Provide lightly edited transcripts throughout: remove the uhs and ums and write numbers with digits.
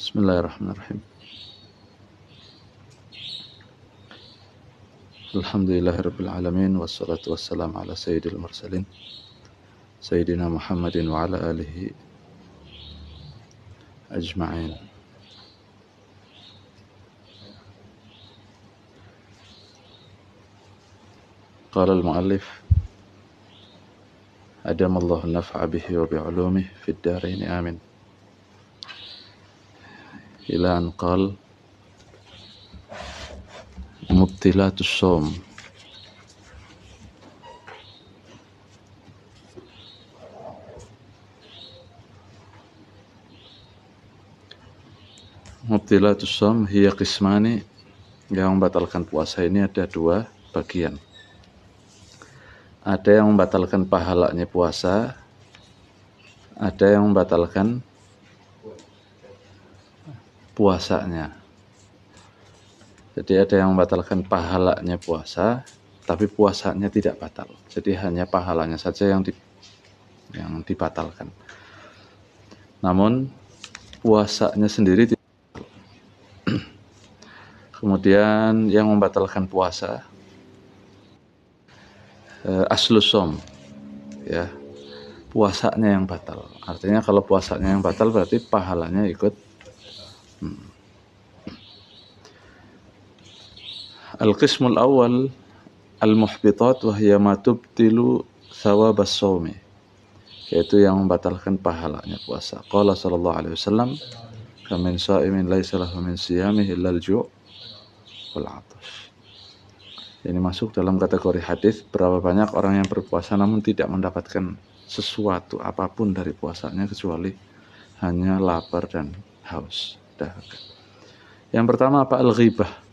Bismillahirrahmanirrahim. Alhamdulillahirabbil alamin wassalatu wassalamu ala sayyidil mursalin sayyidina Muhammadin wa ala alihi ajma'in. Qala al-muallif adamallahu an-naf'a bihi wa bi'ulumihi fid darain amin. Ila an qala mubtilatus shaum. Mubtilatus shaum hiya qismani, yang membatalkan puasa ini ada dua bagian. Ada yang membatalkan pahalanya puasa, ada yang membatalkan puasanya. Jadi ada yang membatalkan pahalanya puasa, tapi puasanya tidak batal. Jadi hanya pahalanya saja yang dibatalkan. Namun puasanya sendiri tidak. Kemudian yang membatalkan puasa, aslus shaum, ya, puasanya yang batal. Artinya kalau puasanya yang batal berarti pahalanya ikut. Al-qismul awal al-muhbitat wa hiya ma tubtilu thawab as-shaumi, yaitu yang membatalkan pahalanya puasa. Qala sallallahu alaihi wasallam, kam min sha'imin laisa lahu min siyamihi illa al-ju' wal 'atash. Ini masuk dalam kategori hadis, berapa banyak orang yang berpuasa namun tidak mendapatkan sesuatu apapun dari puasanya kecuali hanya lapar dan haus, dahaga. Yang pertama apa? Al-ghibah.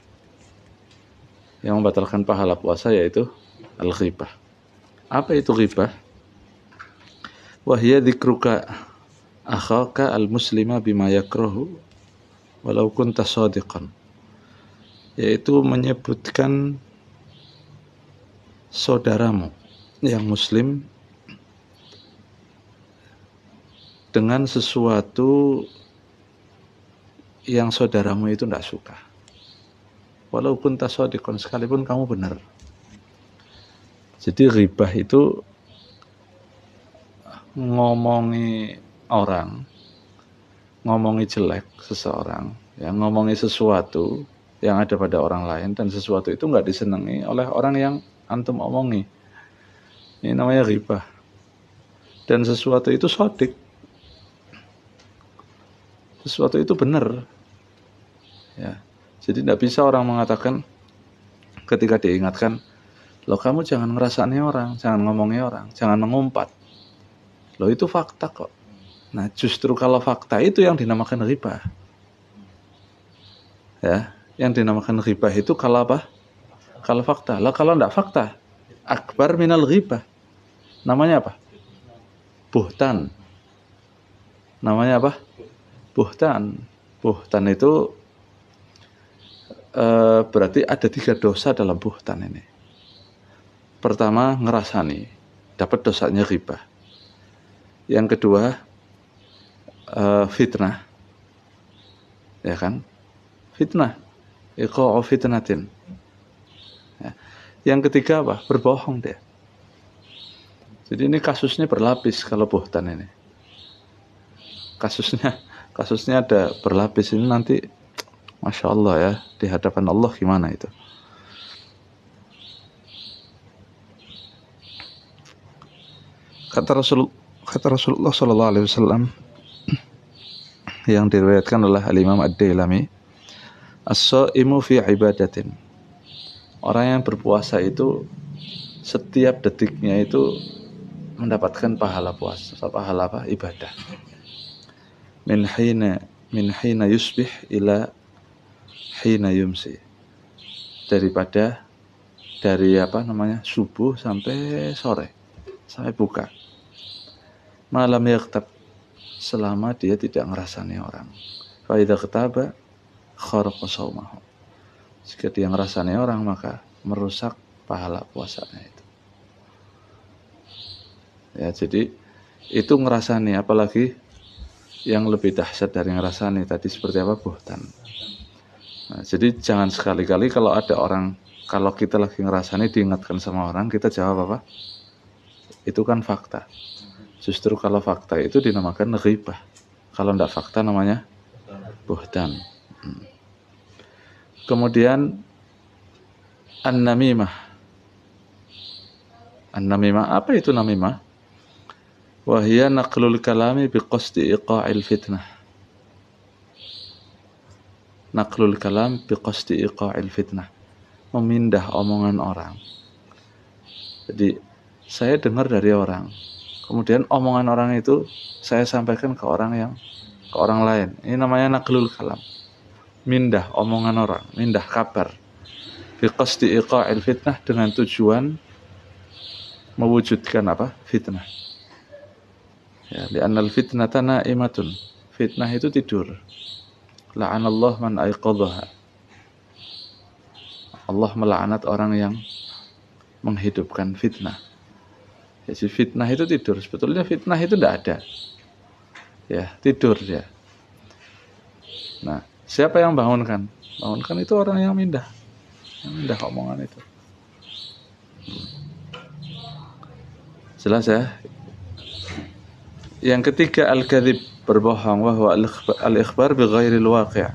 Yang membatalkan pahala puasa yaitu al-ghibah. Apa itu ghibah? Wahya dzikruka akhaka al-muslima bima yakrahu walau kunta shadiqan. Yaitu menyebutkan saudaramu yang muslim dengan sesuatu yang saudaramu itu tidak suka. Walau kunta shadiqan, sekalipun kamu benar. Jadi ghibah itu ngomongi orang, ngomongi jelek seseorang, ya, ngomongi sesuatu yang ada pada orang lain, dan sesuatu itu nggak disenangi oleh orang yang antum omongi. Ini namanya ghibah. Dan sesuatu itu shadiq, sesuatu itu benar, ya. Jadi tidak bisa orang mengatakan ketika diingatkan, loh kamu jangan ngerasani orang, jangan ngomongi orang, jangan mengumpat. Loh itu fakta kok. Nah justru kalau fakta itu yang dinamakan ghibah. Ya, yang dinamakan ghibah itu kalau apa? Kalau fakta. Lah kalau tidak fakta, akbar minal ghibah. Namanya apa? Buhtan. Namanya apa? Buhtan. Buhtan itu berarti ada 3 dosa dalam buhtan ini. Pertama, ngerasani, dapat dosanya ghibah. Yang kedua, fitnah, ya kan? Fitnah, iqa'u fitnatin. Ya. Yang ketiga apa? Berbohong dia. Jadi ini kasusnya berlapis kalau buhtan ini. Kasusnya ada berlapis ini, nanti Masya Allah ya, di hadapan Allah gimana itu. Kata Rasulullah Sallallahu Alaihi Wasallam yang diriwayatkan oleh Al-Imam Ad-Dailami, as-shaimu fi ibadatin. Orang yang berpuasa itu setiap detiknya itu mendapatkan pahala puasa, pahala apa? Ibadah. Min hina yusbih ila hina yumsi. Dari subuh sampai sore, sampai buka. Malam yaghtab, selama dia tidak ngerasani orang. Fa idza ghtaba kharaqa shaumahu. Jika dia ngerasani orang maka merusak pahala puasanya itu. Ya, jadi itu ngerasani, apalagi yang lebih dahsyat dari ngerasani tadi seperti apa? Buhtan. Nah, jadi jangan sekali-kali kalau ada orang, kalau kita lagi ngerasani diingatkan sama orang, kita jawab apa? Itu kan fakta. Justru kalau fakta itu dinamakan ghibah. Kalau tidak fakta namanya buhtan. Kemudian an-namimah. An-namimah, apa itu namimah? Wahia naqlul kalami biqasdi iqa'il fitnah. Naqlul kalam biqasdi iqa'il fitnah. Memindah omongan orang. Jadi saya dengar dari orang, kemudian omongan orang itu saya sampaikan ke orang lain. Ini namanya naqlul kalam. Mindah omongan orang, mindah kabar. Biqasdi iqa'il fitnah, dengan tujuan mewujudkan apa? Fitnah. Ya, li'annal fitnata na'imatun. Fitnah itu tidur. La'anallah man aiqadhaha. Allah melaknat orang yang menghidupkan fitnah. Jadi fitnah itu tidur. Sebetulnya fitnah itu tidak ada. Ya, tidur dia. Nah, siapa yang bangunkan? Bangunkan itu orang yang mindah. Yang mindah omongan itu. Jelas ya? Yang ketiga al-kadzib, berbohong, wahwa al-ikhbar bighairil waqi'.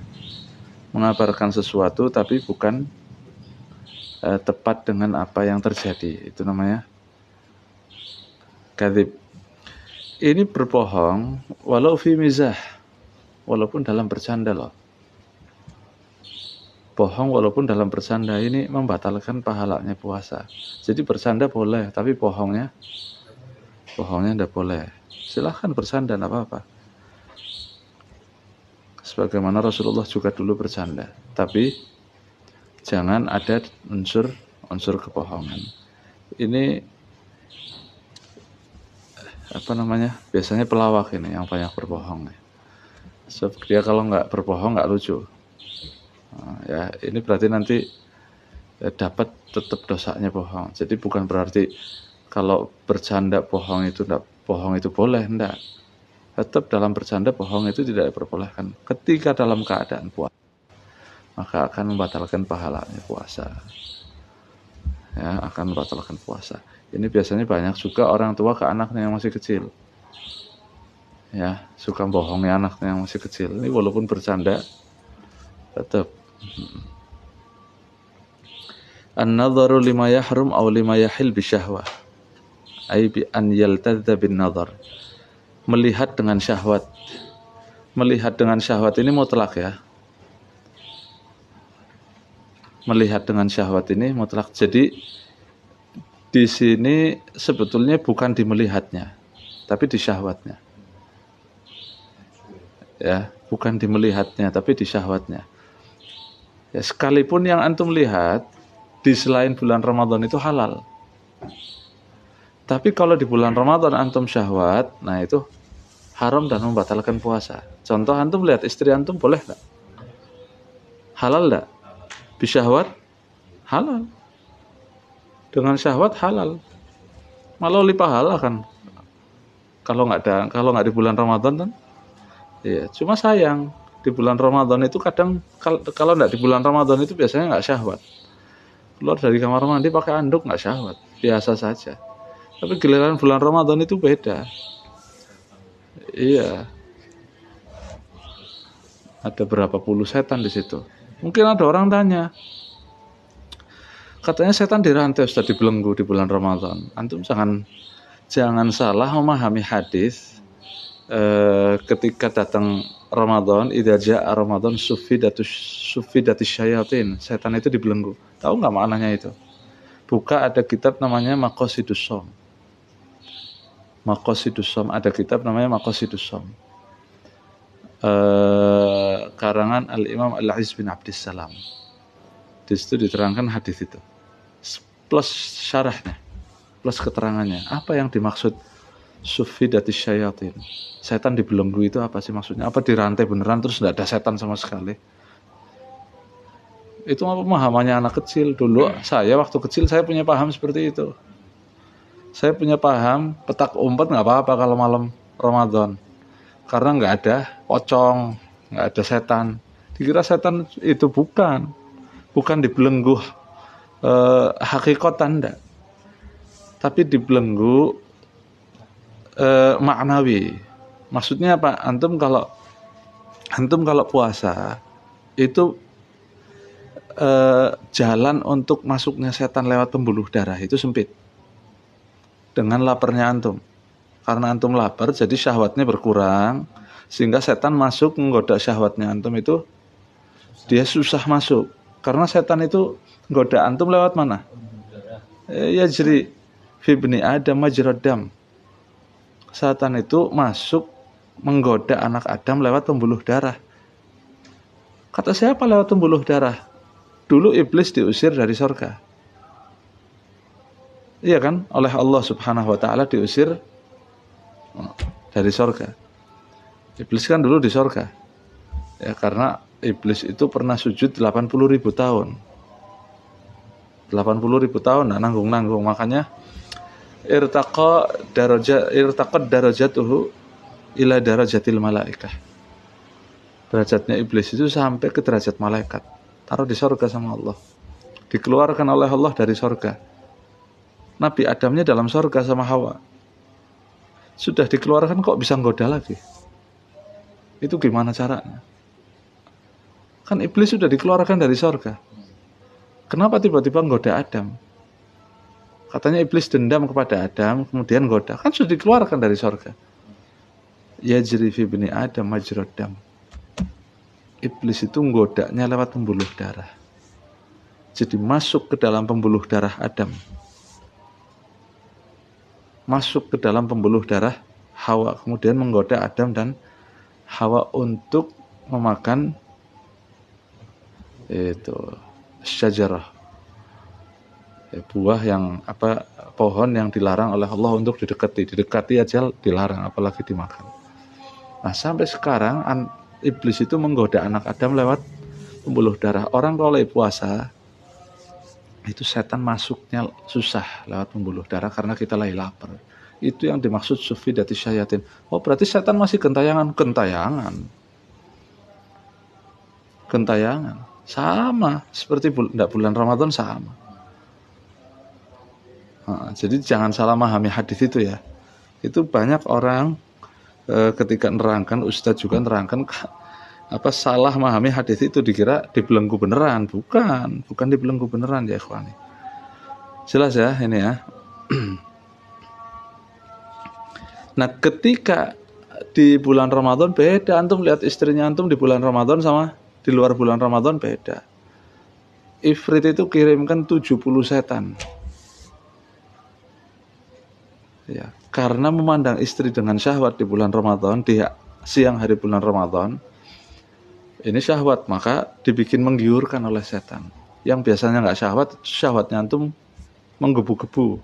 Mengabarkan sesuatu tapi bukan tepat dengan apa yang terjadi. Itu namanya kadzib. Ini berbohong walau fi mizah, walaupun dalam bercanda loh. Bohong walaupun dalam bercanda ini membatalkan pahalanya puasa. Jadi bercanda boleh, tapi bohongnya tidak boleh. Silahkan bercanda, tidak apa-apa. Sebagaimana Rasulullah juga dulu bercanda, tapi jangan ada unsur kebohongan. Ini apa namanya? Biasanya pelawak ini yang banyak berbohong. Sebab dia kalau nggak berbohong nggak lucu. Nah, ya ini berarti nanti dapat tetap dosanya bohong. Jadi bukan berarti kalau bercanda bohong itu boleh, enggak. Tetap dalam bercanda bohong itu tidak diperbolehkan. Ketika dalam keadaan puasa, maka akan membatalkan pahalanya puasa. Ya, akan membatalkan puasa. Ini biasanya banyak juga orang tua ke anaknya yang masih kecil. Ya, suka bohongi anaknya yang masih kecil. Ini walaupun bercanda tetap. An-nadharu lima yahrum aw lima yahil bisyahwah. Ai bi an yaltadza bin nadhar. Melihat dengan syahwat. Melihat dengan syahwat ini mutlak ya. Melihat dengan syahwat ini mutlak. Jadi di sini sebetulnya bukan di melihatnya, tapi di syahwatnya. Ya, bukan di melihatnya, tapi di syahwatnya. Ya, sekalipun yang antum lihat di selain bulan Ramadan itu halal. Tapi kalau di bulan Ramadan antum syahwat, nah itu haram dan membatalkan puasa. Contoh antum lihat istri antum boleh enggak? Halal enggak? Bisyahwat halal. Dengan syahwat halal. Malah lebih pahala kan. Kalau nggak di bulan Ramadan kan. Iya, cuma sayang di bulan Ramadan itu kadang kalau nggak di bulan Ramadan itu biasanya nggak syahwat. Keluar dari kamar mandi pakai anduk nggak syahwat, biasa saja. Tapi giliran bulan Ramadan itu beda. Iya. Ada berapa puluh setan di situ. Mungkin ada orang tanya, katanya setan dirantai Ustaz, dibelenggu di bulan Ramadan. Antum jangan salah memahami hadis. Ketika datang Ramadan, idza jaa Ramadan suffidatus syayatin. Setan itu dibelenggu. Tahu nggak maknanya itu? Buka ada kitab namanya Maqasidus Shaum. Maqasidus Shaum, ada kitab namanya Maqasidus Shaum. Karangan Al-Imam Al-Aziz bin Abdissalam. Di situ diterangkan hadis itu. Plus syarahnya, plus keterangannya. Apa yang dimaksud suffidatis syayatin? Setan dibelenggu itu apa sih maksudnya? Apa dirantai beneran terus tidak ada setan sama sekali? Itu pemahamannya anak kecil. Dulu saya waktu kecil saya punya paham seperti itu. Saya punya paham petak umpet nggak apa-apa kalau malam Ramadan. karena nggak ada pocong, nggak ada setan. Dikira setan itu bukan dibelenggu hakikatan, enggak, tapi dibelenggu maknawi. Maksudnya apa? Antum kalau puasa itu jalan untuk masuknya setan lewat pembuluh darah itu sempit dengan laparnya antum. Karena antum lapar, jadi syahwatnya berkurang, sehingga setan masuk menggoda syahwatnya antum itu dia susah masuk. Karena setan itu menggoda antum lewat mana? Ya jadi fi bni Adam majrad dam. Setan itu masuk menggoda anak Adam lewat pembuluh darah. Kata siapa lewat pembuluh darah? Dulu iblis diusir dari surga. Iya kan? Oleh Allah Subhanahu wa taala diusir dari surga. Iblis kan dulu di surga. Ya, karena iblis itu pernah sujud 80.000 tahun. 80.000 tahun nanggung-nanggung, makanya irtaqad darajatuhu ila darajatil malaikah. Derajatnya iblis itu sampai ke derajat malaikat. Taruh di surga sama Allah. Dikeluarkan oleh Allah dari surga. Nabi Adamnya dalam surga sama Hawa. Sudah dikeluarkan kok bisa nggoda lagi? Itu gimana caranya? Kan iblis sudah dikeluarkan dari surga. Kenapa tiba-tiba nggoda Adam? Katanya iblis dendam kepada Adam, kemudian nggoda. Kan sudah dikeluarkan dari surga. Yajri fi bni Adam majrad dam. Iblis itu nggodanya lewat pembuluh darah. Jadi masuk ke dalam pembuluh darah Adam. Masuk ke dalam pembuluh darah Hawa, kemudian menggoda Adam dan Hawa untuk memakan itu syajarah, buah yang pohon yang dilarang oleh Allah untuk didekati aja dilarang, apalagi dimakan. Nah sampai sekarang iblis itu menggoda anak Adam lewat pembuluh darah. Orang kalau puasa itu setan masuknya susah lewat pembuluh darah karena kita lagi lapar. Itu yang dimaksud sufidati syayatin. Oh berarti setan masih gentayangan. Sama seperti bulan Ramadan sama. Nah, jadi jangan salah memahami hadis itu ya. Itu banyak orang ketika nerangkan, Ustadz juga nerangkan salah memahami hadis itu, dikira dibelenggu beneran. Bukan dibelenggu beneran ya ikhwani. Jelas ya ini ya. Nah ketika di bulan Ramadan beda, antum lihat istrinya antum di bulan Ramadan sama di luar bulan Ramadan beda. Ifrit itu kirimkan 70 setan. Ya, karena memandang istri dengan syahwat di bulan Ramadan, di siang hari bulan Ramadan, ini syahwat, maka dibikin menggiurkan oleh setan. Yang biasanya nggak syahwatnya antum menggebu-gebu.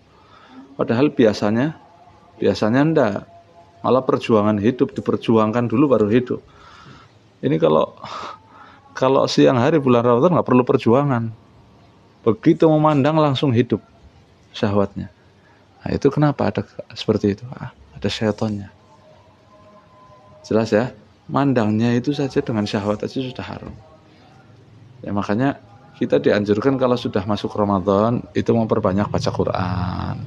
Padahal biasanya enggak. Malah perjuangan hidup, diperjuangkan dulu baru hidup. Ini kalau siang hari bulan Ramadan nggak perlu perjuangan. Begitu memandang langsung hidup syahwatnya. Nah itu kenapa ada seperti itu? Ada syaitannya. Jelas ya, mandangnya itu saja dengan syahwat aja sudah haram. Ya makanya kita dianjurkan kalau sudah masuk Ramadan itu memperbanyak baca Quran.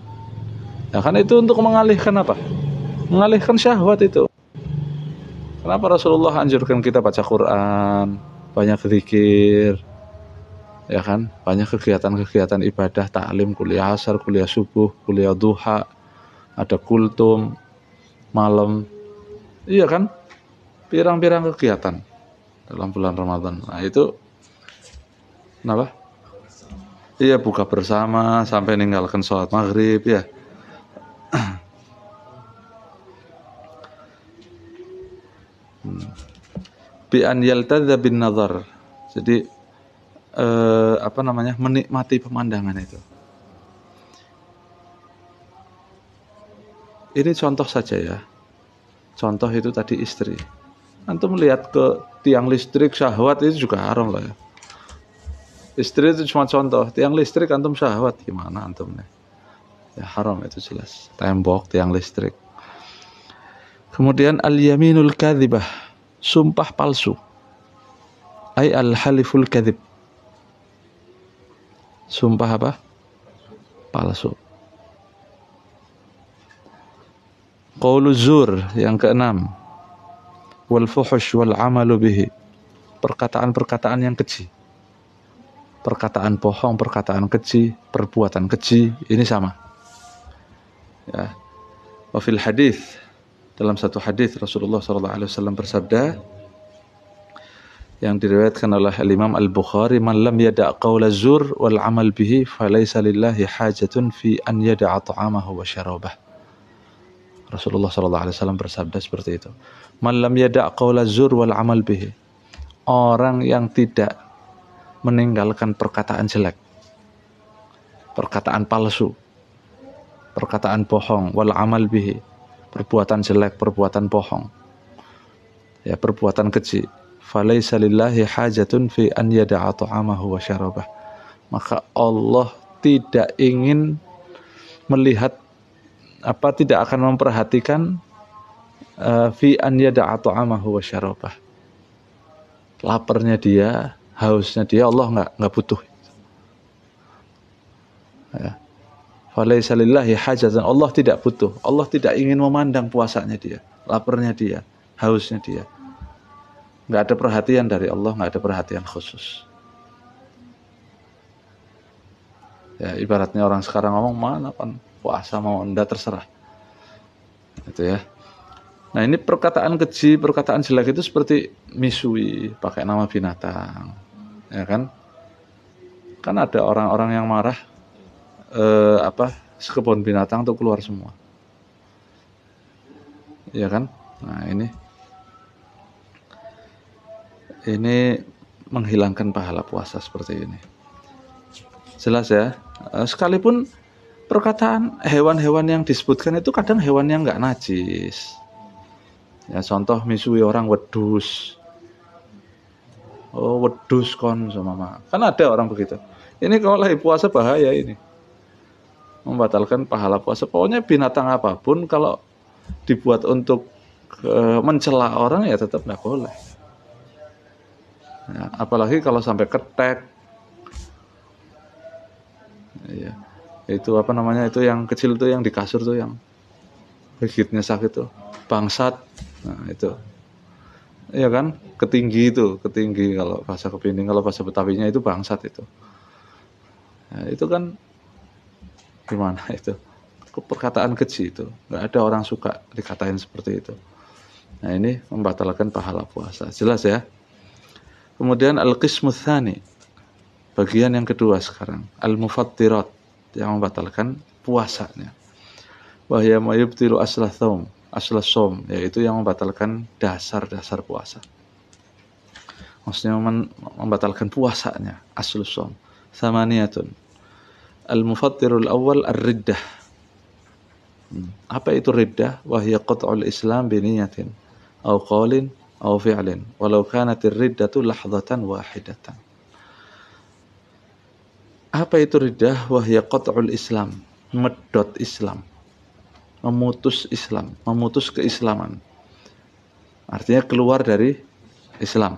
Ya kan itu untuk mengalihkan apa? Mengalihkan syahwat itu. Kenapa Rasulullah anjurkan kita baca Quran, banyak zikir, ya kan? Banyak kegiatan-kegiatan ibadah, taklim, kuliah asar, kuliah subuh, kuliah duha, ada kultum malam. Iya kan? Pirang-pirang kegiatan dalam bulan Ramadan. Nah, itu kenapa? Iya, buka bersama sampai meninggalkan sholat maghrib ya. Bi an yaltadza bin nazar. Jadi menikmati pemandangan itu. Ini contoh saja ya. Contoh itu tadi istri. Antum melihat ke tiang listrik syahwat itu juga haram lah ya. Istri itu cuma contoh, tiang listrik antum syahwat gimana antum nih? Ya haram itu jelas. Tembok, tiang listrik. Kemudian al-yaminul kadzibah, sumpah palsu. Ai al-haliful kadzib. Sumpah apa? Palsu. Qaulu zur yang keenam. Wal fuhush wal amalu bihi. Perkataan-perkataan yang keji. Perkataan bohong, perkataan keji, perbuatan keji, ini sama. Ya. Wa fil hadis, dalam satu hadis Rasulullah SAW bersabda yang diriwayatkan oleh Imam Al-Bukhari, man lam yada' qaula zur wal amal bihi falaysa lillahi hajatun fi an yada'a ta'amahu wa syarabah. Rasulullah SAW bersabda seperti itu. Man lam yada' qaula zur wal amal bihi. Orang yang tidak meninggalkan perkataan jelek, perkataan palsu, perkataan bohong, wal amal bihi, perbuatan jelek, perbuatan bohong, ya, perbuatan keji, falaysa lillahi hajatun fi an yada'a ta'amahu wa syarabah. Maka Allah tidak ingin melihat tidak akan memperhatikan fi an yada'a ta'amahu wa syarabah. Laparnya dia, hausnya dia, Allah nggak butuh. Ya. Falaysa lillahi hajatan, Allah tidak butuh. Allah tidak ingin memandang puasanya dia, laparnya dia, hausnya dia. Nggak ada perhatian dari Allah, nggak ada perhatian khusus. Ya, ibaratnya orang sekarang ngomong, mana pan puasa mau anda terserah. Itu ya. Nah, ini perkataan keji, perkataan jelek itu seperti misui, pakai nama binatang. Ya kan? Kan ada orang-orang yang marah sekebun binatang tuh keluar semua. Ya kan? Nah, ini menghilangkan pahala puasa seperti ini. Jelas ya? Sekalipun perkataan hewan-hewan yang disebutkan itu kadang hewan yang enggak najis. Ya, contoh misui orang wedus. Oh, wedus kon sama. Kan ada orang begitu. Ini kalau lagi puasa bahaya ini. Membatalkan pahala puasa. Pokoknya binatang apapun kalau dibuat untuk mencela orang ya tetap enggak boleh. Ya, apalagi kalau sampai ketek. Ya, itu itu yang kecil tuh yang di kasur tuh yang gigitnya sakit tuh. Bangsat. Nah, itu. Iya kan, ketinggi kalau bahasa Kepiting, kalau bahasa Betawinya itu bangsat itu. Nah, itu kan gimana itu? Perkataan keji itu, nggak ada orang suka dikatain seperti itu. Nah, ini membatalkan pahala puasa, jelas ya. Kemudian al-qismu tsani, bagian yang kedua sekarang, al-mufattirat, yang membatalkan puasanya. Wa hiya ma yubtilu asla som, yaitu yang membatalkan dasar-dasar puasa. Maksudnya membatalkan puasanya, aslus som. Thamaniyatun. Al-mufattirul awal ar-riddah. Apa itu riddah? Wa hiya qat'ul islam bi niyatin aw qawlin aw fi'lin walau kanat ar-riddatu lahdatan wahidatan. Apa itu riddah? Wa hiya qat'ul islam, medot Islam. Memutus Islam, memutus keislaman. Artinya keluar dari Islam.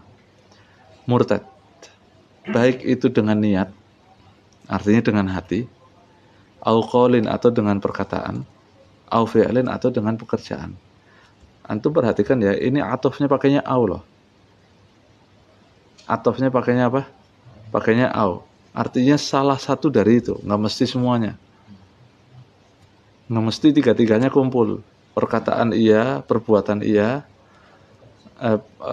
Murtad. Baik itu dengan niat, artinya dengan hati, au qaulin atau dengan perkataan, au fi'lin atau dengan pekerjaan. Antum perhatikan ya, ini atofnya pakainya au loh. Atofnya pakainya apa? Pakainya au. Artinya salah satu dari itu, nggak mesti semuanya. Nggak mesti tiga-tiganya kumpul. Perkataan iya, perbuatan iya,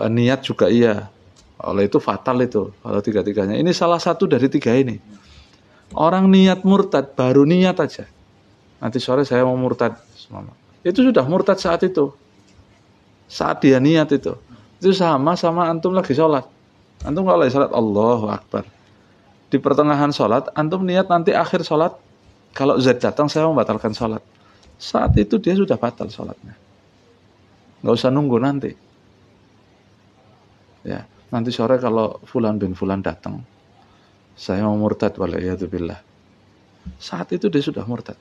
niat juga iya. Oleh itu fatal itu kalau tiga-tiganya. Ini salah satu dari tiga ini. Orang niat murtad, baru niat aja. Nanti sore saya mau murtad. Itu sudah murtad saat itu. Saat dia niat itu. Itu sama antum lagi sholat. Antum kalau lagi sholat, Allahu Akbar. Di pertengahan sholat, antum niat nanti akhir sholat, kalau Z datang saya membatalkan sholat. Saat itu dia sudah batal sholatnya. Nggak usah nunggu nanti. Ya, nanti sore kalau Fulan bin Fulan datang, saya mau murtad waliyadzubillah. Saat itu dia sudah murtad.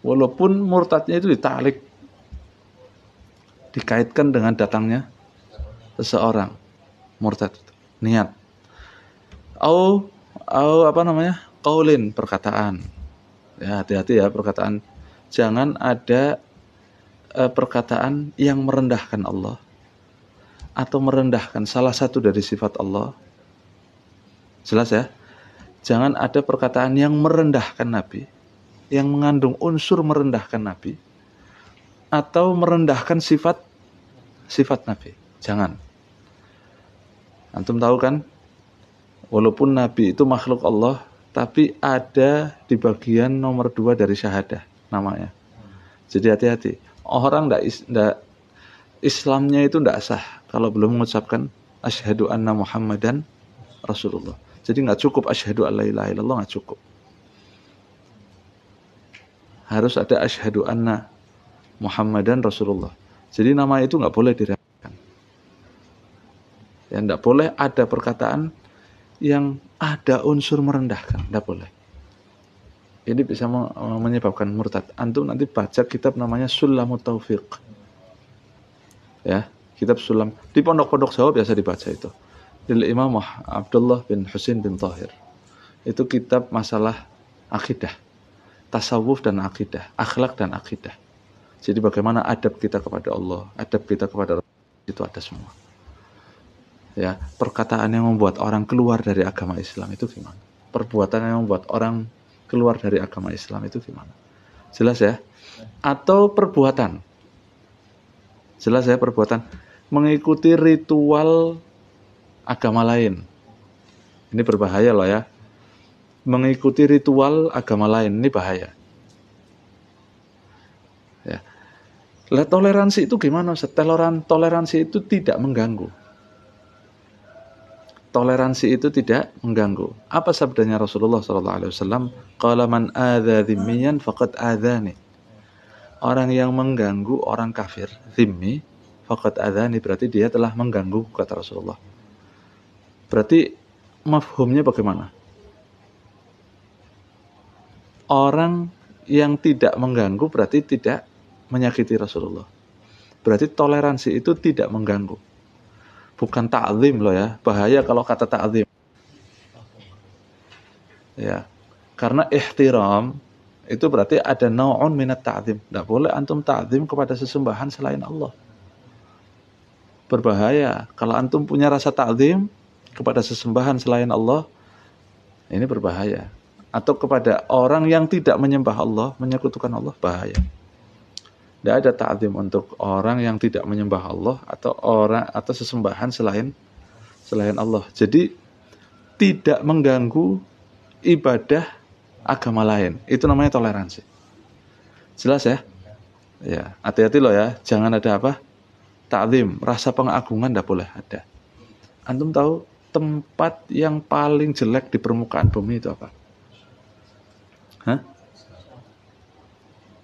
Walaupun murtadnya itu ditalik. dikaitkan dengan datangnya seseorang murtad. Niat. Au qaulin, perkataan. Ya, hati-hati ya perkataan. Jangan ada perkataan yang merendahkan Allah atau merendahkan salah satu dari sifat Allah. Jelas ya? Jangan ada perkataan yang merendahkan Nabi, yang mengandung unsur merendahkan Nabi atau merendahkan sifat Nabi. Jangan. Antum tahu kan? Walaupun Nabi itu makhluk Allah, tapi ada di bagian nomor 2 dari syahadah namanya. Jadi hati-hati. Orang Islamnya itu tidak sah kalau belum mengucapkan asyhadu anna Muhammadan Rasulullah. Jadi nggak cukup asyhadu alla ilaha illallah, nggak cukup. Harus ada asyhadu anna Muhammadan Rasulullah. Jadi nama itu nggak boleh diremehkan. Ya, nggak boleh ada perkataan yang ada unsur merendahkan, nggak boleh. Ini bisa menyebabkan murtad. Antum nanti baca kitab namanya Sulamut Taufiq. Ya, kitab Sulam. Di pondok-pondok Jawa biasa dibaca itu. Dari Imam Abdullah bin Husain bin Thahir. Itu kitab masalah akidah. Tasawuf dan akidah, akhlak dan akidah. Jadi bagaimana adab kita kepada Allah, adab kita kepada Rasul, itu ada semua. Ya, perkataan yang membuat orang keluar dari agama Islam itu gimana? Perbuatan yang membuat orang keluar dari agama Islam itu gimana? Jelas ya? Atau perbuatan. Jelas ya, perbuatan. Mengikuti ritual agama lain. Ini berbahaya loh ya. Mengikuti ritual agama lain, ini bahaya. Ya. Toleransi itu gimana? Toleransi itu tidak mengganggu. Toleransi itu tidak mengganggu. Apa sabdanya Rasulullah SAW? Qala man adza dhimmiyan faqad adzani. Orang yang mengganggu orang kafir, dhimmi, faqad adzani, berarti dia telah mengganggu, kata Rasulullah. Berarti mafhumnya bagaimana? Orang yang tidak mengganggu berarti tidak menyakiti Rasulullah. Berarti toleransi itu tidak mengganggu. Bukan ta'zim loh ya. Bahaya kalau kata ta'zim. Ya. Karena ihtiram itu berarti ada nau'un minat ta'zim. Tidak boleh antum ta'zim kepada sesembahan selain Allah. Berbahaya. Kalau antum punya rasa ta'zim kepada sesembahan selain Allah, ini berbahaya. Atau kepada orang yang tidak menyembah Allah, menyekutukan Allah, bahaya. Tidak ada ta'zim untuk orang yang tidak menyembah Allah atau sesembahan selain Allah. Jadi tidak mengganggu ibadah agama lain. Itu namanya toleransi. Jelas ya? Ya, hati-hati loh ya. Jangan ada apa? Ta'zim, rasa pengagungan tidak boleh ada. Antum tahu tempat yang paling jelek di permukaan bumi itu apa? Hah?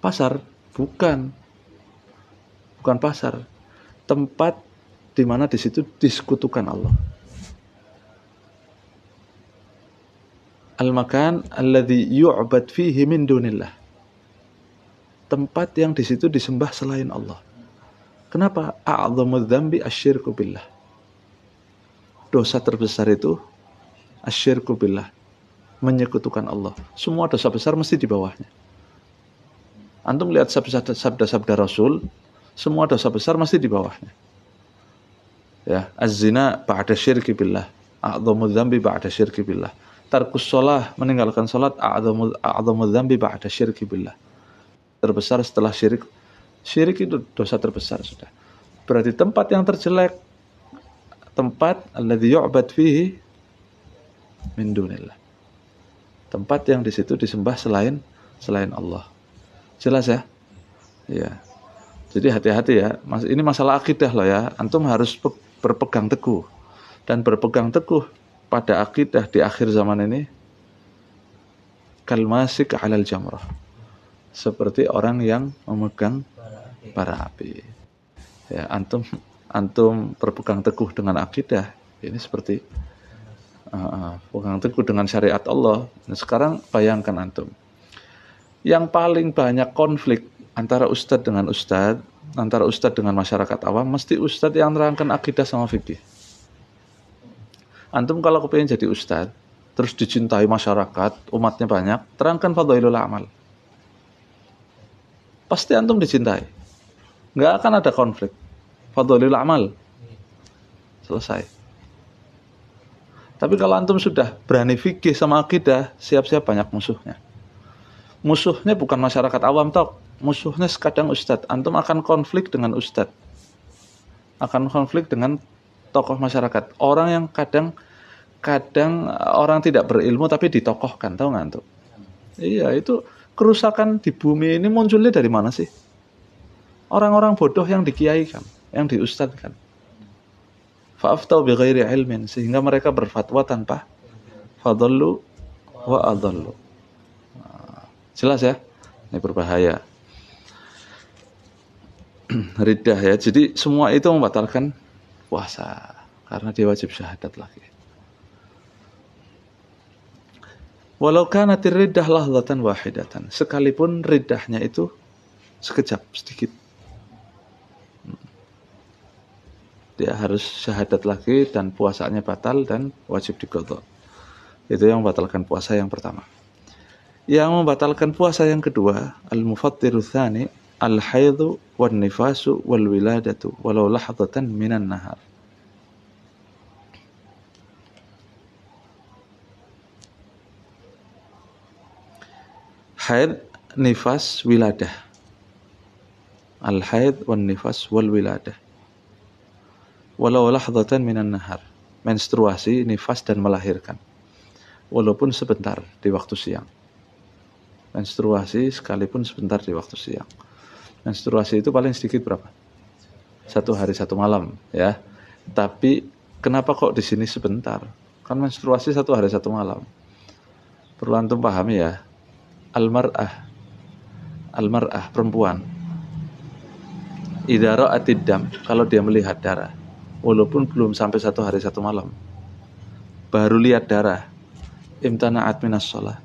Pasar? Bukan pasar. Tempat di mana di situ disekutukan Allah. Al-makan alladhi yu'bad fihi min dunillah. Tempat yang di situ disembah selain Allah. Kenapa? A'dhamudz dzambi asyirku billah. Dosa terbesar itu asyirku billah, menyekutukan Allah. Semua dosa besar mesti di bawahnya. Antum lihat sabda-sabda Rasul, semua dosa besar mesti di bawahnya. Ya, az-zina ba'da syirki billah, a'dhamudz dzambi ba'da syirki billah. Tarkus shalah, meninggalkan salat, a'dhamudz dzambi ba'da syirki billah. Terbesar setelah syirik. Syirik itu dosa terbesar sudah. Berarti tempat yang terjelek, tempat alladzi yu'bad fihi min dunillah. Tempat yang di situ disembah selain Allah. Jelas ya? Ya. Jadi hati-hati ya. Ini masalah akidah loh ya. Antum harus berpegang teguh. Dan berpegang teguh pada akidah di akhir zaman ini kalmasik 'alal jamrah. Seperti orang yang memegang bara api. Ya, antum berpegang teguh dengan akidah. Ini seperti pegang teguh dengan syariat Allah. Nah, sekarang bayangkan antum. Yang paling banyak konflik antara ustadz dengan ustadz antara ustadz dengan masyarakat awam, mesti ustadz yang nerangkan akidah sama fikih. Antum kalau kepingin jadi ustadz, terus dicintai masyarakat, umatnya banyak, terangkan fadhailul amal. Pasti antum dicintai. Nggak akan ada konflik. Fadhailul amal. Selesai. Tapi kalau antum sudah berani fikih sama akidah, siap-siap banyak musuhnya. Musuhnya bukan masyarakat awam tok, musuhnya sekadang ustadz. Antum akan konflik dengan ustadz. Akan konflik dengan tokoh masyarakat. Orang yang kadang orang tidak berilmu tapi ditokohkan, tahu nggak antum? Iya, itu kerusakan di bumi ini munculnya dari mana sih? Orang-orang bodoh yang dikiaikan, yang diustadkan. Fa'aftau bighairi ilmin, sehingga mereka berfatwa tanpa fadallu wa adallu. Jelas ya? Ini berbahaya. Riddah ya. Jadi semua itu membatalkan puasa karena dia wajib syahadat lagi. Walau kanatir riddah lahdatan wahidatan, sekalipun riddahnya itu sekejap, sedikit. Dia harus syahadat lagi dan puasanya batal dan wajib diqadha. Itu yang membatalkan puasa yang pertama. Yang membatalkan puasa yang kedua, al-mufattiru tsani, al-haidhu wan nifasu wal wiladatu walau lahdatan minan nahar. Haid, nifas, wiladah. Al-haid wan nifas wal wiladah. Walau lahdatan minan nahar. Menstruasi, nifas dan melahirkan. Walaupun sebentar di waktu siang. Menstruasi sekalipun sebentar di waktu siang. Menstruasi itu paling sedikit berapa? 1 hari 1 malam, ya. Tapi kenapa kok di sini sebentar? Kan menstruasi 1 hari 1 malam. Perlu antum pahami ya. Al-mar'ah perempuan. Idza ra'atid dam, kalau dia melihat darah, walaupun belum sampai 1 hari 1 malam, baru lihat darah, imtana'at minas shalah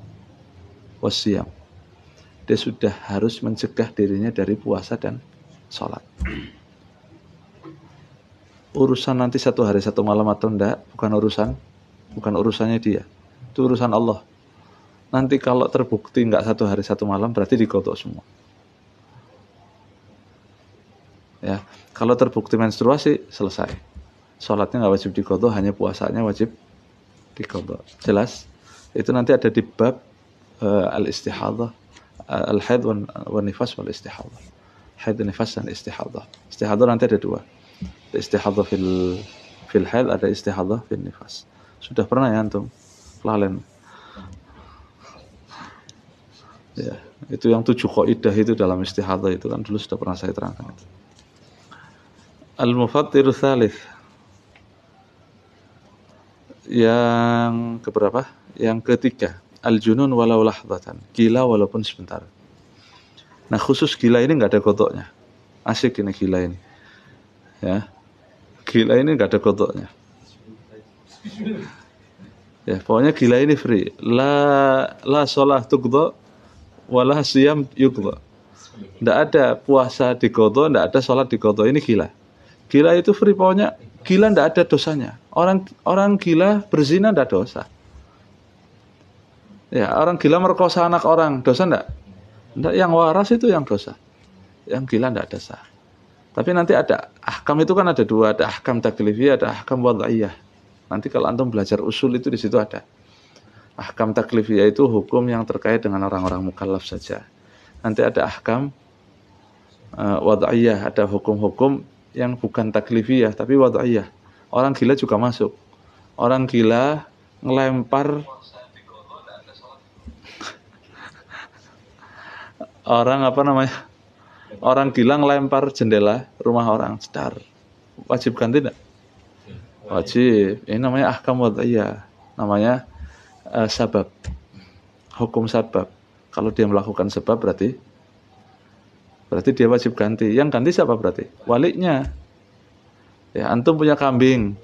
wassiyam, dia sudah harus mencegah dirinya dari puasa dan sholat. Urusan nanti 1 hari 1 malam atau enggak, bukan urusannya dia, itu urusan Allah. Nanti kalau terbukti enggak 1 hari 1 malam, berarti diqadha semua. Ya, kalau terbukti menstruasi, selesai. Sholatnya nggak wajib diqadha, hanya puasanya wajib diqadha. Jelas? Itu nanti ada di bab al-istihadhah, al-haid wan nifas wal istihadhah. Haid, nifas dan istihadhah. Istihadhah nanti ada 2. Ada istihadhah fil haid, ada istihadhah fil nifas. Sudah pernah ya antum? Lalen. Ya, itu yang 7 qaidah itu dalam istihadhah itu kan dulu sudah pernah saya terangkan itu. Al-mufattiru tsalits. Yang keberapa? Yang ketiga, al-junun walau lahdatan. Gila walaupun sebentar. Nah, khusus gila ini enggak ada qadhanya. Asik ini gila ini. Ya. Gila ini enggak ada qadhanya. Ya, pokoknya gila ini free. La shalah tuqdha wala siyam yuqdha. Enggak ada puasa diqadha, enggak ada salat diqadha. Ini gila. Gila itu free, pokoknya gila enggak ada dosanya. Orang gila berzina enggak dosa. Ya, orang gila merkosa anak orang, dosa enggak? Enggak, yang waras itu yang dosa. Yang gila enggak dosa. Tapi nanti ada ahkam itu kan ada 2, ada ahkam taklifiyah, ada ahkam wad'iyah. Nanti kalau antum belajar usul itu di situ ada. Ahkam taklifiyah itu hukum yang terkait dengan orang-orang mukallaf saja. Nanti ada ahkam wad'iyah, ada hukum-hukum yang bukan taklifiyah tapi wad'iyah. Orang gila juga masuk. Orang gila ngelempar orang gila ngelempar jendela rumah orang, cetar. Wajib ganti enggak? Wajib. Ini namanya ahkam wad'iyah. Namanya sabab. Hukum sabab. Kalau dia melakukan sebab berarti dia wajib ganti. Yang ganti siapa berarti? Waliknya. Ya, antum punya kambing.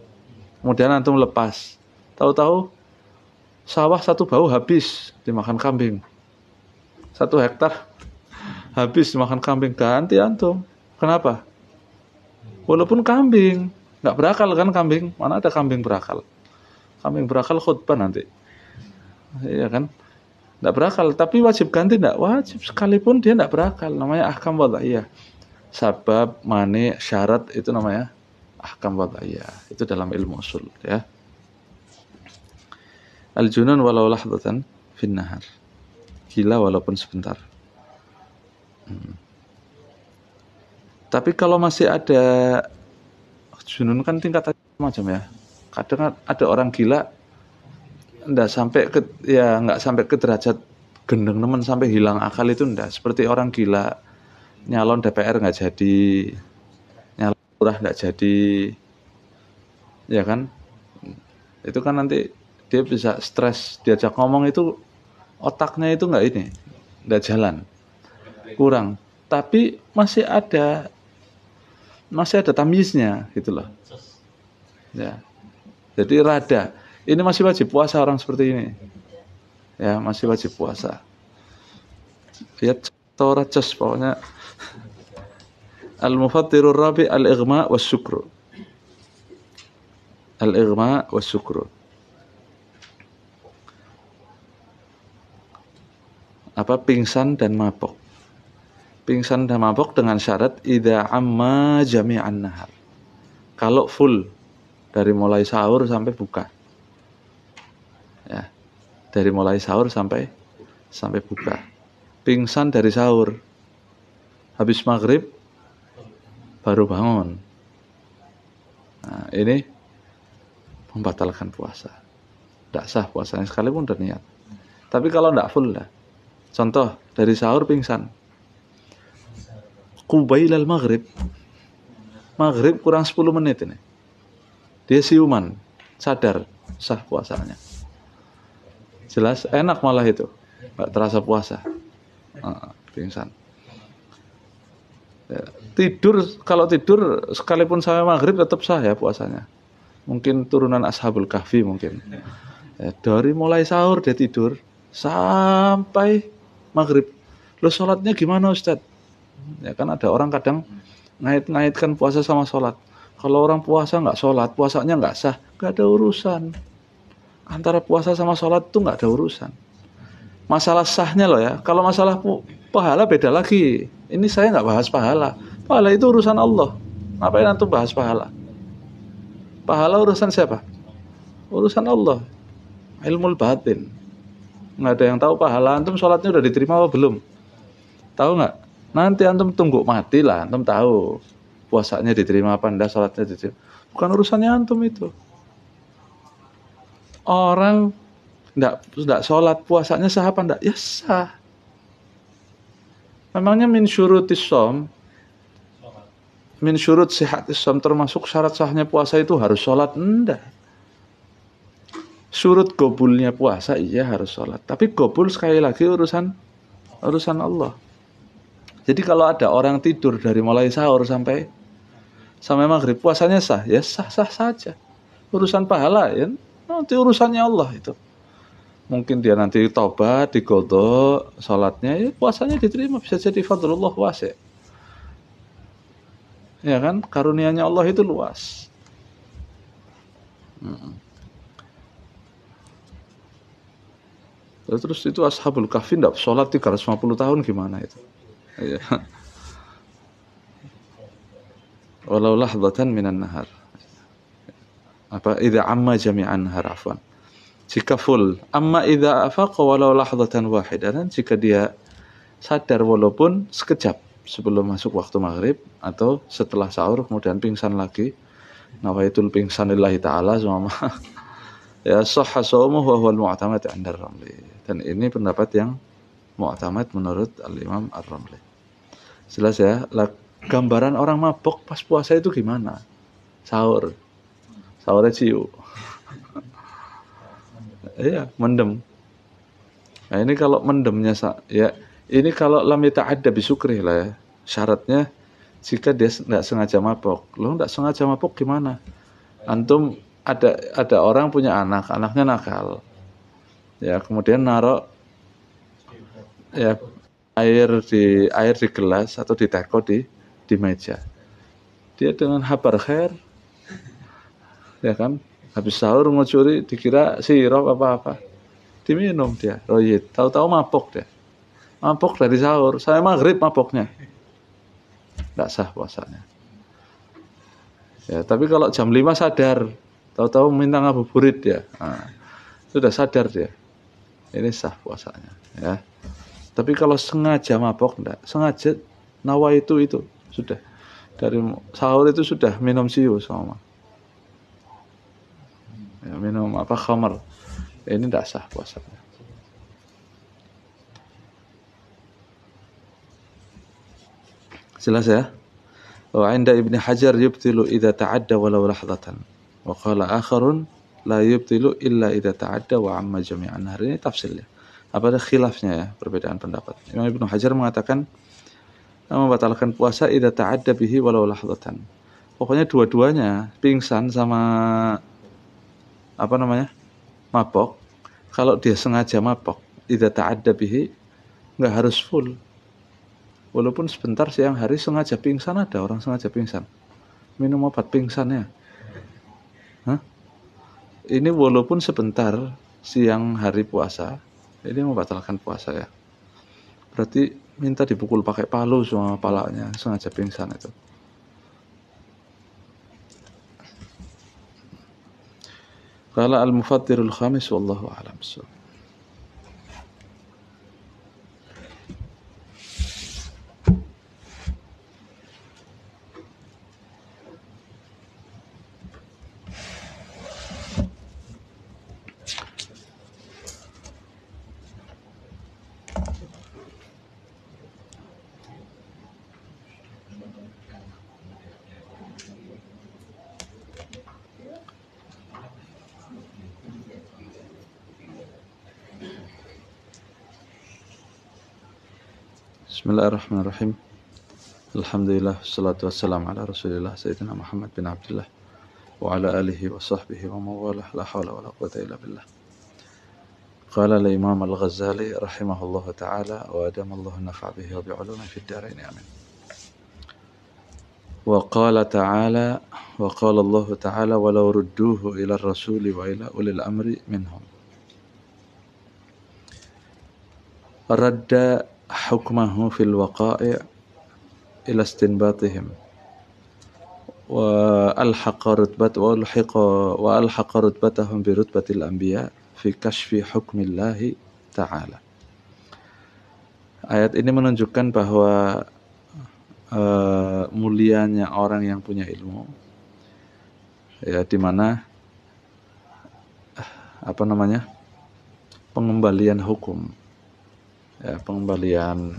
Kemudian antum lepas. Tahu-tahu sawah 1 bau habis dimakan kambing. 1 hektar habis dimakan kambing. Ganti antum. Kenapa? Walaupun kambing, nggak berakal kan kambing? Mana ada kambing berakal? Kambing berakal khutbah nanti, iya kan? Nggak berakal, tapi wajib ganti nggak? Wajib, sekalipun dia nggak berakal. Namanya ahkam wad'iyah. Sabab, mani, syarat itu namanya ahkam wad'iyah. Itu dalam ilmu usul ya. Al-junun walau lahdatan fin nahar. Gila walaupun sebentar. Tapi kalau masih ada junun kan tingkat macam ya. Kadang ada orang gila nggak sampai ke derajat gendeng nemen sampai hilang akal itu ndak. Seperti orang gila nyalon DPR nggak jadi, nyalon lurah nggak jadi, ya kan? Itu kan nanti dia bisa stres, diajak ngomong itu otaknya itu nggak jalan, kurang. Tapi masih ada tamyiznya gitu loh. Ya. Jadi rada. Ini masih wajib puasa orang seperti ini. Ya, masih wajib puasa. Ya, Taurat cas pokoknya. Al-mufattirur rabi al-ighma was-sukru. Al-ighma was-sukru. Apa pingsan dan mabok. Pingsan dan mabok dengan syarat idza amma jami'an nahar. Kalau full dari mulai sahur sampai buka. Ya. Dari mulai sahur sampai buka. Pingsan dari sahur. Habis maghrib baru bangun. Nah, ini membatalkan puasa. Tidak sah puasanya sekalipun udah niat. Tapi kalau tidak full lah. Contoh dari sahur pingsan. Qubailal maghrib. Maghrib kurang 10 menit ini. Dia siuman, sadar, sah puasanya. Jelas enak malah itu. Enggak terasa puasa. Pingsan. Ya, kalau tidur sekalipun sampai maghrib tetap sah ya puasanya. Mungkin turunan Ashabul Kahfi mungkin. Ya, dari mulai sahur dia tidur sampai maghrib. Lo sholatnya gimana Ustaz? Ya kan ada orang kadang ngait-ngaitkan puasa sama sholat. Kalau orang puasa nggak sholat, puasanya nggak sah, nggak ada urusan. Antara puasa sama sholat itu nggak ada urusan. Masalah sahnya loh ya. Kalau masalah pahala beda lagi. Ini saya nggak bahas pahala. Pahala itu urusan Allah. Ngapain antum bahas pahala? Pahala urusan siapa? Urusan Allah. Ilmul batin. Nggak ada yang tahu pahala antum sholatnya udah diterima apa belum? Tahu nggak? Nanti antum tunggu mati lah, antum tahu puasanya diterima apa enggak, sholatnya diterima. Bukan urusannya antum itu. Orang enggak sholat, puasanya sah apa enggak? Ya sah. Memangnya min syurutis shom, min syurut sihatis shom, termasuk syarat sahnya puasa itu harus sholat? Enggak. Surut gobulnya puasa, iya harus sholat. Tapi gobul sekali lagi urusan Allah. Jadi kalau ada orang tidur dari mulai sahur sampai maghrib, puasanya sah? Ya sah-sah saja. Urusan pahala ya, nanti urusannya Allah itu. Mungkin dia nanti taubat, digodok, sholatnya, ya puasanya diterima, bisa jadi fadlullah wasi'. Ya kan, karunia-Nya Allah itu luas. Terus itu Ashabul Kahfi tidak sholat 350 tahun gimana itu? Ya. Walau lahdatan minan nahar. Apa idza amma jami'an nahar afwan. Jika full, amma idza afaqa walau lahdatan wahidatan, jika dia sadar walaupun sekejap sebelum masuk waktu maghrib atau setelah sahur kemudian pingsan lagi. Nawaitul pingsan lillahi ta'ala semua. Ya sahha shaumuhu wa huwa al-mu'tamad 'inda ar-Ramli. Dan ini pendapat yang mu'tamad menurut Al-Imam Ar-Ramli. Jelas ya, gambaran orang mabok pas puasa itu gimana? Sahurnya ciu. Iya, mendem. Nah ini kalau mendemnya ya, ini kalau lam yata'adda bisukri lah ya. Syaratnya jika dia tidak sengaja mabok. Lo tidak sengaja mabok gimana? Antum ada orang punya anaknya nakal. Ya, kemudian naruh ya air di gelas atau di teko di di meja. Dia dengan habar khair, ya kan, habis sahur ngucuri dikira sirop apa-apa, diminum dia royit, tahu-tahu mabok dia, mabok dari sahur, saya maghrib maboknya, nggak sah puasanya. Ya, tapi kalau jam 5 sadar, tahu-tahu minta ngabuburit dia, sudah sadar dia, ini sah puasanya. Ya. Tapi kalau sengaja mabok, enggak, sengaja nawa itu sudah dari sahur itu sudah minum siu sama, ya, minum apa khamar, ini enggak sah puasanya. Jelas ya? Wa 'inda Ibnu Hajar yubtilu idza ta'adda walau lahdatan. Wa qala akharun la yubtilu illa idza ta'adda wa 'amma jami'an. Hari ini tafsirnya. Apa ada khilafnya ya, perbedaan pendapat. Imam Ibnu Hajar mengatakan membatalkan puasa idza ta'adda bihi walau lahdatan. Pokoknya dua-duanya, pingsan sama apa namanya? Mabok. Kalau dia sengaja mabok, idza ta'adda bihi enggak harus full. Walaupun sebentar siang hari sengaja pingsan, ada orang sengaja pingsan, minum obat pingsannya. Ini walaupun sebentar siang hari puasa, ini membatalkan puasa ya. Berarti minta dipukul pakai palu semua palanya, sengaja pingsan itu. Qala al-mufattirul khamis wallahu a'lam. Bismillahirrahmanirrahim. Alhamdulillah, wassalatu wassalamu ala Rasulillah Sayyidina Muhammad bin Abdullah wa ala alihi wa sahbihi wa mawalah, la hawla wa la quwwata illa billah. Qala al-Imam al-Ghazali rahimahullah ta'ala wa adamallahu nafa' bihi wa bi'ulumi fid darain amin. Wa qala ta'ala wa qala Allah ta'ala walau rudduhu ila ar-rasuli wa ila ulil amri minhum. Radda hukmahu fil waqa'i' ila istinbatihim wa alhaqa rutbatahum bi rutbatil anbiya fi kashfi hukmillahi ta'ala. Ayat ini menunjukkan bahwa mulianya orang yang punya ilmu, ya, di mana pengembalian hukum, ya, pengembalian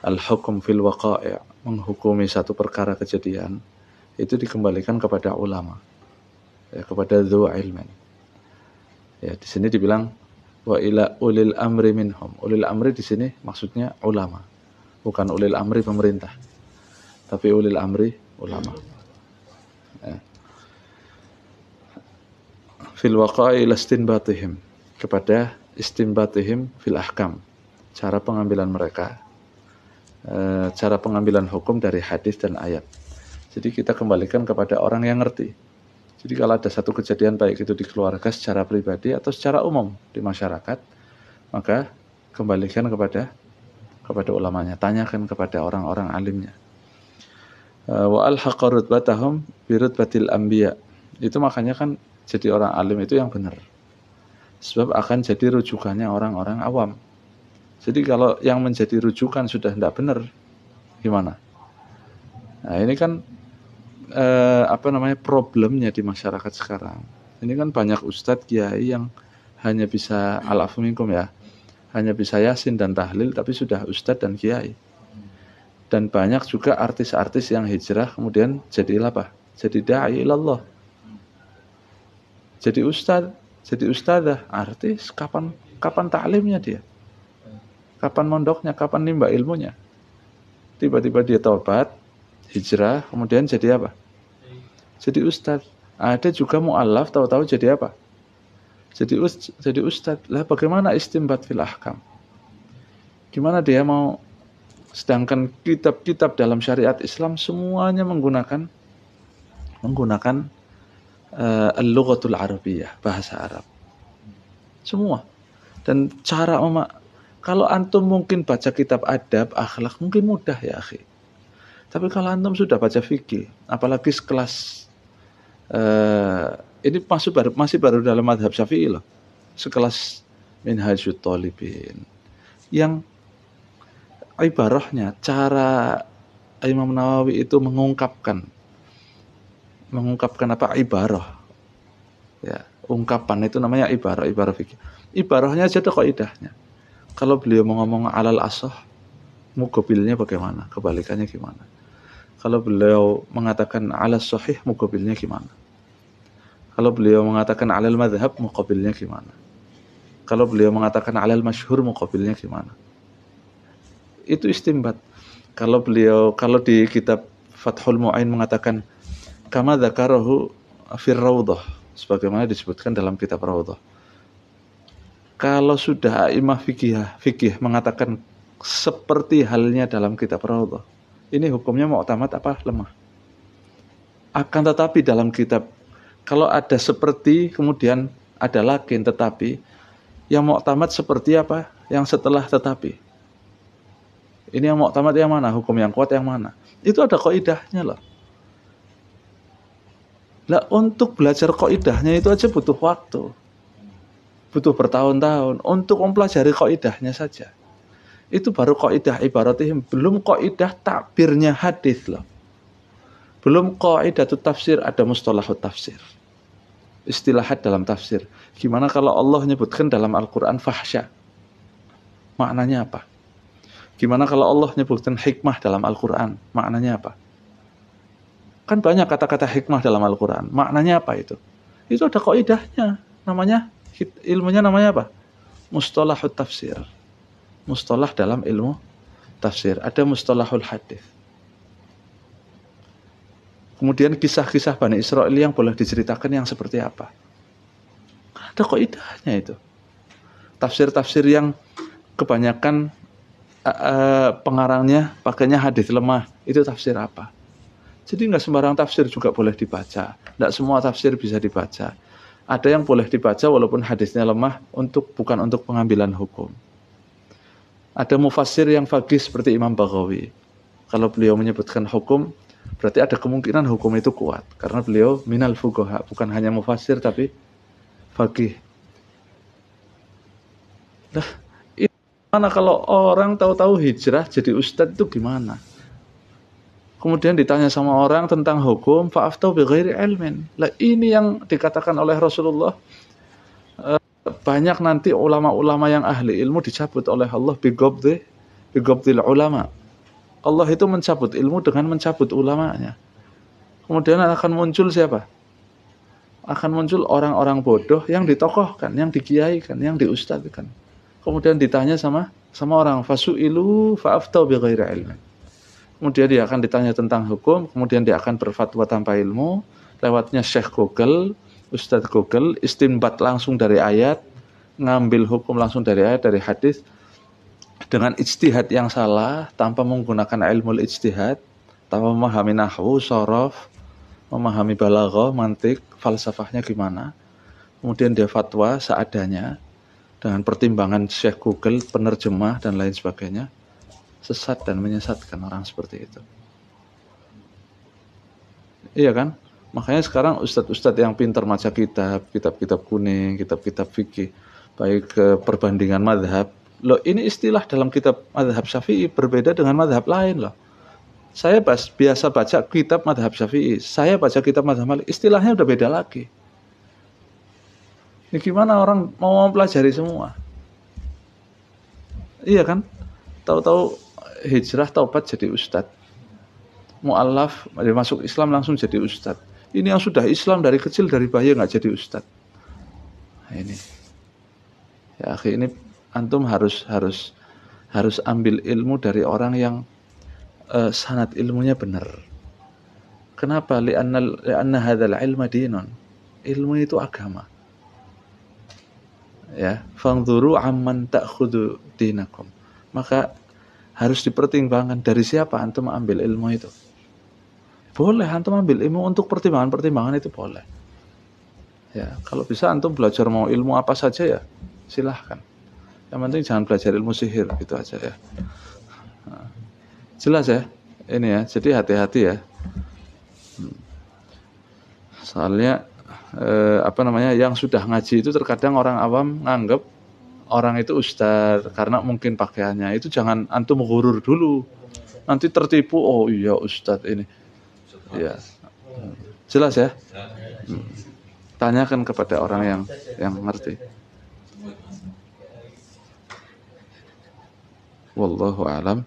al-hukm fil waqa'i', menghukumi satu perkara kejadian, itu dikembalikan kepada ulama, ya, kepada dzu ilmin. Ya, di sini dibilang wa ila ulil amri minhum. Ulil amri di sini maksudnya ulama, bukan ulil amri pemerintah, tapi ulil amri ulama. Ya. Fil waqa'i ila istinbatihim, kepada istinbatihim fil ahkam, cara pengambilan mereka, cara pengambilan hukum dari hadis dan ayat. Jadi kita kembalikan kepada orang yang ngerti. Jadi kalau ada satu kejadian, baik itu di keluarga secara pribadi atau secara umum di masyarakat, maka kembalikan kepada ulamanya, tanyakan kepada orang-orang alimnya. Wa alhaqa rutbatahum bi rutbatil anbiya. Itu makanya kan jadi orang alim itu yang benar. Sebab akan jadi rujukannya orang-orang awam. Jadi kalau yang menjadi rujukan sudah tidak benar, gimana? Nah, ini kan problemnya di masyarakat sekarang. Ini kan banyak ustadz kiai yang hanya bisa al-afu minkum ya, hanya bisa yasin dan tahlil, tapi sudah ustadz dan kiai. Dan banyak juga artis-artis yang hijrah kemudian jadi apa? Jadi da'i ilallah. Jadi ustadz, jadi ustadzah, artis, kapan taklimnya dia? Kapan mondoknya? Kapan nimba ilmunya? Tiba-tiba dia taubat, hijrah, kemudian jadi apa? Jadi ustadz. Ada juga mu'allaf, tahu-tahu jadi apa? Jadi ustadz. Lah bagaimana istinbat fil ahkam? Gimana dia mau Sedangkan kitab-kitab dalam syariat Islam semuanya menggunakan al-lughatul arabiyyah, bahasa Arab. Semua. Dan cara kalau antum mungkin baca kitab adab, akhlak mungkin mudah ya, akhi. Tapi kalau antum sudah baca fikih, apalagi sekelas ini masih baru dalam mazhab Syafi'i loh. Sekelas Minhajut Thalibin yang ibarahnya, cara Imam Nawawi itu mengungkapkan apa ibarah. Ya, ungkapan itu namanya ibarah fikih. Ibarahnya aja ada kaidahnya. Kalau beliau mau ngomong alal asah, muqabilnya bagaimana? Kebalikannya gimana? Kalau beliau mengatakan alal sahih, muqabilnya gimana? Kalau beliau mengatakan alal madhab, muqabilnya gimana? Kalau beliau mengatakan alal masyhur, muqabilnya gimana? Itu istimbat. Kalau di kitab Fathul Mu'in mengatakan kama dzakarahu fir Raudhah, sebagaimana disebutkan dalam kitab Raudhah. Kalau sudah a'imah fikih mengatakan seperti halnya dalam kitab Raudhah, ini hukumnya mu'tamad apa lemah? Akan tetapi dalam kitab kalau ada seperti kemudian ada lakin tetapi, yang mu'tamad seperti apa? Yang setelah tetapi. Ini yang mu'tamad yang mana? Hukum yang kuat yang mana? Itu ada kaidahnya loh. Lah untuk belajar kaidahnya itu aja butuh waktu. Butuh bertahun-tahun untuk mempelajari kaidahnya saja. Itu baru kaidah ibaratihim, belum kaidah takbirnya hadis loh. Belum kaidah tafsir, ada mustalahut tafsir. Istilahat dalam tafsir. Gimana kalau Allah nyebutkan dalam Al-Qur'an fahsya? Maknanya apa? Gimana kalau Allah nyebutkan hikmah dalam Al-Qur'an? Maknanya apa? Kan banyak kata-kata hikmah dalam Al-Qur'an. Maknanya apa itu? Itu ada kaidahnya. Ilmunya namanya apa? Mustalahut tafsir. Mustalah dalam ilmu tafsir. Ada mustalahul hadis. Kemudian kisah-kisah Bani Israel yang boleh diceritakan yang seperti apa? Ada kaidahnya itu. Tafsir-tafsir yang kebanyakan pengarangnya pakainya hadis lemah, itu tafsir apa? Jadi nggak sembarang tafsir juga boleh dibaca. Nggak semua tafsir bisa dibaca. Ada yang boleh dibaca walaupun hadisnya lemah bukan untuk pengambilan hukum. Ada mufassir yang faqih seperti Imam Baghawi. Kalau beliau menyebutkan hukum, berarti ada kemungkinan hukum itu kuat. Karena beliau minal fuqaha, bukan hanya mufassir tapi faqih. Nah, mana kalau orang tahu-tahu hijrah jadi ustadz itu gimana? Kemudian ditanya sama orang tentang hukum, fa'aftau bighairi ilmin. Lah ini yang dikatakan oleh Rasulullah, banyak nanti ulama-ulama yang ahli ilmu dicabut oleh Allah bigobdil ulama. Allah itu mencabut ilmu dengan mencabut ulamanya. Kemudian akan muncul siapa? Akan muncul orang-orang bodoh yang ditokohkan, yang dikiaikan, yang diustadkan. Kemudian ditanya sama orang, fasu'ilu fa'aftau bighairi ilmin. Kemudian dia akan ditanya tentang hukum, kemudian dia akan berfatwa tanpa ilmu, lewatnya Syekh Google, Ustadz Google, istinbat langsung dari ayat, ngambil hukum langsung dari ayat, dari hadis, dengan ijtihad yang salah, tanpa menggunakan ilmu ijtihad, tanpa memahami nahwu, shorof, memahami balaghah, mantik, falsafahnya gimana. Kemudian dia fatwa seadanya, dengan pertimbangan Syekh Google, penerjemah, dan lain sebagainya. Sesat dan menyesatkan orang seperti itu. Iya kan? Makanya sekarang ustadz-ustadz yang pintar baca kitab-kitab kuning, kitab-kitab fikih, baik perbandingan madhab. Loh, ini istilah dalam kitab madhab Syafi'i berbeda dengan madhab lain loh. Saya biasa baca kitab madhab Syafi'i, saya baca kitab madhab Malik, istilahnya udah beda lagi. Ini gimana orang mau mempelajari semua? Iya kan? Tahu-tahu hijrah taubat jadi ustadz. Mu'allaf, dia masuk Islam langsung jadi ustadz. Ini yang sudah Islam dari kecil, dari bayi nggak jadi ustadz. Nah, ini. Ya, akhi, ini antum harus ambil ilmu dari orang yang sanad ilmunya benar. Kenapa? Li'anna hadzal ilma dinun. Ilmu itu agama. Ya, fanzuru amman ta'khudhu dinakum. Maka harus dipertimbangkan dari siapa antum ambil ilmu itu. Boleh antum ambil ilmu untuk pertimbangan-pertimbangan itu boleh. Ya, kalau bisa antum belajar mau ilmu apa saja ya, silahkan. Yang penting jangan belajar ilmu sihir gitu aja ya. Nah, jelas ya? Ini ya, jadi hati-hati ya. Soalnya yang sudah ngaji itu terkadang orang awam nganggep orang itu ustaz karena mungkin pakaiannya. Itu jangan antum ghurur dulu. Nanti tertipu, oh iya ustaz ini. Ya. Jelas ya? Tanyakan kepada orang yang ngerti. Wallahu a'lam.